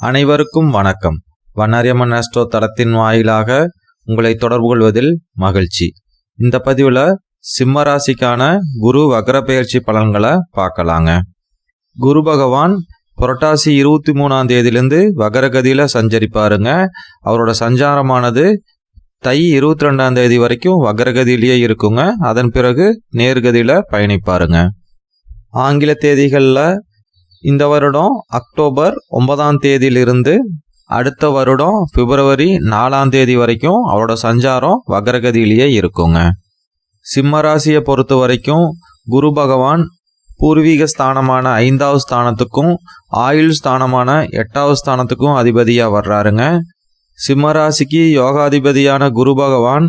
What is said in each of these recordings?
அனைவருக்கும் வணக்கம். வண்ணாரியம்மன் ஆஸ்ட்ரோ தளத்தின் வாயிலாக உங்களை தொடர்பு கொள்வதில் மகிழ்ச்சி. இந்த பதிவில் சிம்ம ராசிக்கான குரு வக்ர பெயர்ச்சி பலன்களை பார்க்கலாங்க. குரு பகவான் புரட்டாசி 23ஆம் தேதியிலிருந்து வக்ரகதியில் சஞ்சரிப்பாருங்க. அவரோட சஞ்சாரமானது தை 22ஆம் தேதி வரைக்கும் வக்ரகதியிலேயே இருக்குங்க. அதன் பிறகு நேர்கதியில் பயணிப்பாருங்க. ஆங்கில தேதிகளில் இந்த வருடம் அக்டோபர் 9ஆம் தேதியிலிருந்து அடுத்த வருடம் பிப்ரவரி 4ஆம் தேதி வரைக்கும் அவரோட சஞ்சாரம் வக்ரகதியிலேயே இருக்குங்க. சிம்ம ராசியை பொறுத்த வரைக்கும் குரு பகவான் பூர்வீக ஸ்தானமான 5வது ஸ்தானத்துக்கும் ஆயுள் ஸ்தானமான 8வது ஸ்தானத்துக்கும் அதிபதியாக வர்றாருங்க. சிம்ம ராசிக்கு யோகாதிபதியான குரு பகவான்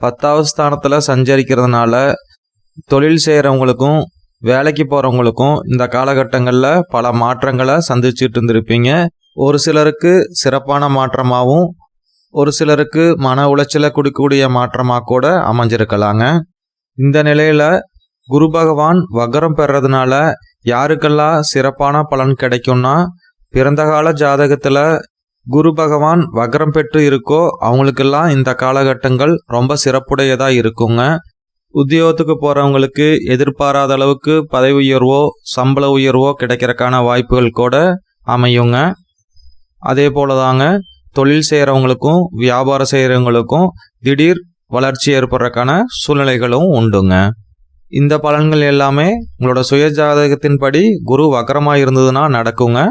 10வது ஸ்தானத்தில் சஞ்சரிக்கிறதுனால தொழில் செய்கிறவங்களுக்கும் வேலைக்கு போகிறவங்களுக்கும் இந்த காலகட்டங்களில் பல மாற்றங்களை சந்திச்சுட்டு இருந்திருப்பீங்க. ஒரு சிலருக்கு சிறப்பான மாற்றமாகவும் ஒரு சிலருக்கு மன உளைச்சலை கொடுக்கக்கூடிய மாற்றமாக கூட அமைஞ்சிருக்கலாங்க. இந்த நிலையில் குரு பகவான் வக்ரம் பெறதுனால யாருக்கெல்லாம் சிறப்பான பலன் கிடைக்கும்னா, பிறந்த கால ஜாதகத்தில் குரு பகவான் வக்ரம் பெற்று இருக்கோ அவங்களுக்கெல்லாம் இந்த காலகட்டங்கள் ரொம்ப சிறப்புடையதாக இருக்குங்க. உத்தியோகத்துக்கு போகிறவங்களுக்கு எதிர்பாராத அளவுக்கு பதவி உயர்வோ சம்பள உயர்வோ கிடைக்கிறதுக்கான வாய்ப்புகள் கூட அமையுங்க. அதே போல தாங்க தொழில் செய்கிறவங்களுக்கும் வியாபாரம் செய்கிறவங்களுக்கும் திடீர் வளர்ச்சி ஏற்படுறதுக்கான சூழ்நிலைகளும் உண்டுங்க. இந்த பலன்கள் எல்லாமே உங்களோட சுய ஜாதகத்தின்படி குரு வக்ரமாக இருந்ததுன்னா நடக்குங்க.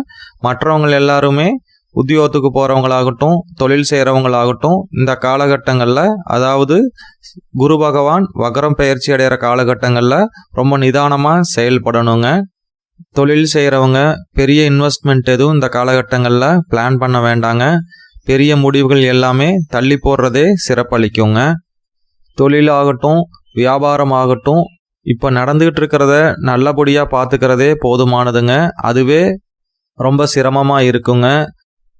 மற்றவங்க எல்லாருமே உத்தியோகத்துக்கு போகிறவங்களாகட்டும் தொழில் செய்கிறவங்களாகட்டும் இந்த காலகட்டங்களில், அதாவது குரு பகவான் வக்ரம் பெயர்ச்சி அடைகிற காலகட்டங்களில் ரொம்ப நிதானமாக செயல்படணுங்க. தொழில் செய்கிறவங்க பெரிய இன்வெஸ்ட்மெண்ட் எதுவும் இந்த காலகட்டங்களில் பிளான் பண்ண வேண்டாங்க. பெரிய முடிவுகள் எல்லாமே தள்ளி போடுறதே சிறப்பளிக்குங்க. தொழிலாகட்டும் வியாபாரமாகட்டும் இப்போ நடந்துகிட்டு இருக்கிறத நல்லபடியாக பார்த்துக்கிறதே போதுமானதுங்க. அதுவே ரொம்ப சிரமமாக இருக்குங்க.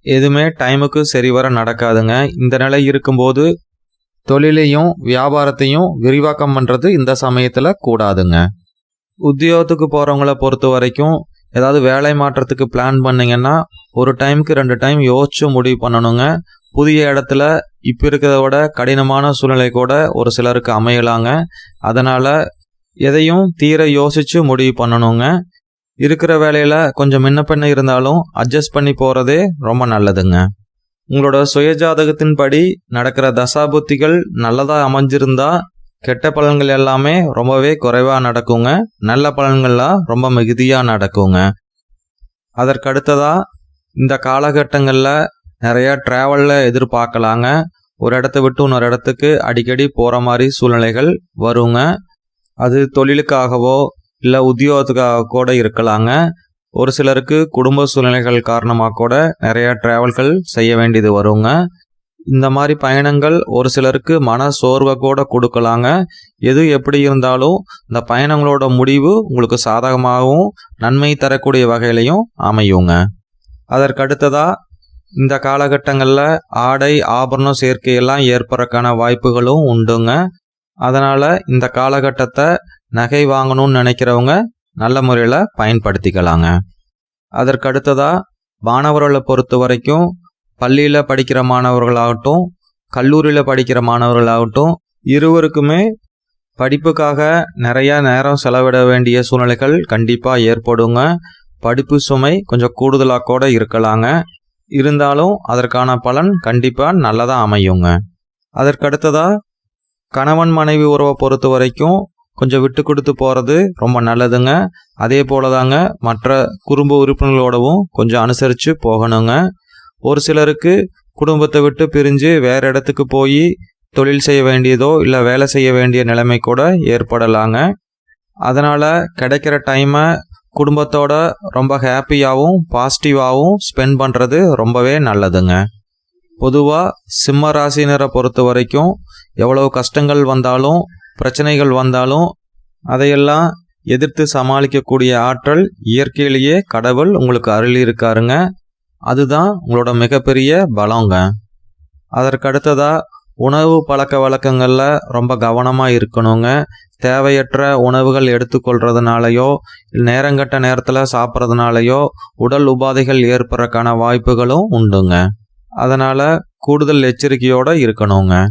எதுவுமே டைமுக்கு சரிவர நடக்காதுங்க. இந்த நிலை இருக்கும்போது தொழிலையும் வியாபாரத்தையும் விரிவாக்கம் பண்ணுறது இந்த சமயத்தில் கூடாதுங்க. உத்தியோகத்துக்கு போகிறவங்கள பொறுத்த வரைக்கும் ஏதாவது வேலை மாற்றத்துக்கு பிளான் பண்ணிங்கன்னா ஒரு டைமுக்கு 2 டைம் யோசிச்சு முடிவு பண்ணணுங்க. புதிய இடத்துல இப்போ இருக்கிறத விட கடினமான சூழ்நிலை கூட ஒரு சிலருக்கு அமையலாங்க. அதனால் எதையும் தீர யோசித்து முடிவு பண்ணணுங்க. இருக்கிற வேலையில் கொஞ்சம் முன்ன பின்ன இருந்தாலும் அட்ஜஸ்ட் பண்ணி போகிறதே ரொம்ப நல்லதுங்க. உங்களோட சுயஜாதகத்தின்படி நடக்கிற தசாபுத்திகள் நல்லதாக அமைஞ்சிருந்தா கெட்ட பலன்கள் எல்லாமே ரொம்பவே குறைவாக நடக்குங்க. நல்ல பலன்கள்லாம் ரொம்ப மிகுதியாக நடக்குங்க. அதற்கடுத்ததாக இந்த காலகட்டங்களில் நிறையா ட்ராவலில் எதிர்பார்க்கலாங்க. ஒரு இடத்த விட்டு இன்னொரு இடத்துக்கு அடிக்கடி போகிற மாதிரி சூழ்நிலைகள் வருங்க. அது தொழிலுக்காகவோ இல்லை உத்தியோகத்துக்காக கூட இருக்கலாங்க. ஒரு சிலருக்கு குடும்ப சூழ்நிலைகள் காரணமாக கூட நிறையா ட்ராவல்கள் செய்ய வேண்டியது வருங்க. இந்த மாதிரி பயணங்கள் ஒரு சிலருக்கு மன சோர்வை கூட கொடுக்கலாங்க. எது எப்படி இருந்தாலும் இந்த பயணங்களோட முடிவு உங்களுக்கு சாதகமாகவும் நன்மை தரக்கூடிய வகையிலையும் அமையுங்க. அதற்கடுத்ததாக இந்த காலகட்டங்களில் ஆடை ஆபரணம் சேர்க்கையெல்லாம் ஏற்படுறதுக்கான வாய்ப்புகளும் உண்டுங்க. அதனால் இந்த காலகட்டத்தை நகை வாங்கணும்னு நினைக்கிறவங்க நல்ல முறையில் பயன்படுத்திக்கலாங்க. அதற்கடுத்ததாக மாணவர்களை பொறுத்த வரைக்கும் பள்ளியில் படிக்கிற மாணவர்களாகட்டும் கல்லூரியில் படிக்கிற மாணவர்களாகட்டும் இருவருக்குமே படிப்புக்காக நிறையா நேரம் செலவிட வேண்டிய சூழ்நிலைகள் கண்டிப்பாக ஏற்படுங்க. படிப்பு சுமை கொஞ்சம் கூடுதலாக கூட இருக்கலாங்க. இருந்தாலும் அதற்கான பலன் கண்டிப்பாக நல்லதாக அமையுங்க. அதற்கடுத்ததாக கணவன் மனைவி உறவை பொறுத்த வரைக்கும் கொஞ்சம் விட்டு கொடுத்து போகிறது ரொம்ப நல்லதுங்க. அதே போல தாங்க மற்ற குடும்ப உறுப்பினர்களோடவும் கொஞ்சம் அனுசரித்து போகணுங்க. ஒரு சிலருக்கு குடும்பத்தை விட்டு பிரிஞ்சு வேறு இடத்துக்கு போய் தொழில் செய்ய வேண்டியதோ இல்லை வேலை செய்ய வேண்டிய நிலைமை கூட ஏற்படலாங்க. அதனால் கிடைக்கிற டைமை குடும்பத்தோட ரொம்ப ஹாப்பியாகவும் பாசிட்டிவாகவும் ஸ்பெண்ட் பண்ணுறது ரொம்பவே நல்லதுங்க. பொதுவாக சிம்ம ராசினரை பொறுத்த வரைக்கும் எவ்வளவு கஷ்டங்கள் வந்தாலும் பிரச்சனைகள் வந்தாலும் அதையெல்லாம் எதிர்த்து சமாளிக்கக்கூடிய ஆற்றல் இயற்கையிலேயே கடவுள் உங்களுக்கு அருளி இருக்காருங்க. அதுதான் உங்களோட மிகப்பெரிய பலங்க. அதற்கடுத்ததாக உணவு பழக்க வழக்கங்களில் ரொம்ப கவனமாக இருக்கணுங்க. தேவையற்ற உணவுகள் எடுத்துக்கொள்றதுனாலையோ நேரங்கட்ட நேரத்தில் சாப்பிட்றதுனாலையோ உடல் உபாதைகள் ஏற்படுறதுக்கான வாய்ப்புகளும் உண்டுங்க. அதனால் கூடுதல் எச்சரிக்கையோடு இருக்கணுங்க.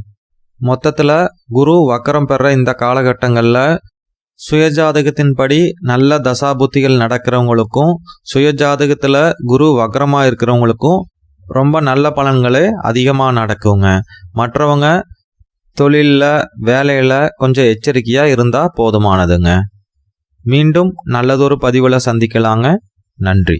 மொத்தத்தில் குரு வக்கரம் பெற இந்த காலகட்டங்களில் சுயஜாதகத்தின்படி நல்ல தசாபுத்திகள் நடக்கிறவங்களுக்கும் சுயஜாதகத்தில் குரு வக்கரமாக இருக்கிறவங்களுக்கும் ரொம்ப நல்ல பலன்களே அதிகமாக நடக்குங்க. மற்றவங்க தொழிலில் வேலையில் கொஞ்சம் எச்சரிக்கையாக இருந்தால் போதுமானதுங்க. மீண்டும் நல்லதொரு பதிவில் சந்திக்கலாங்க. நன்றி.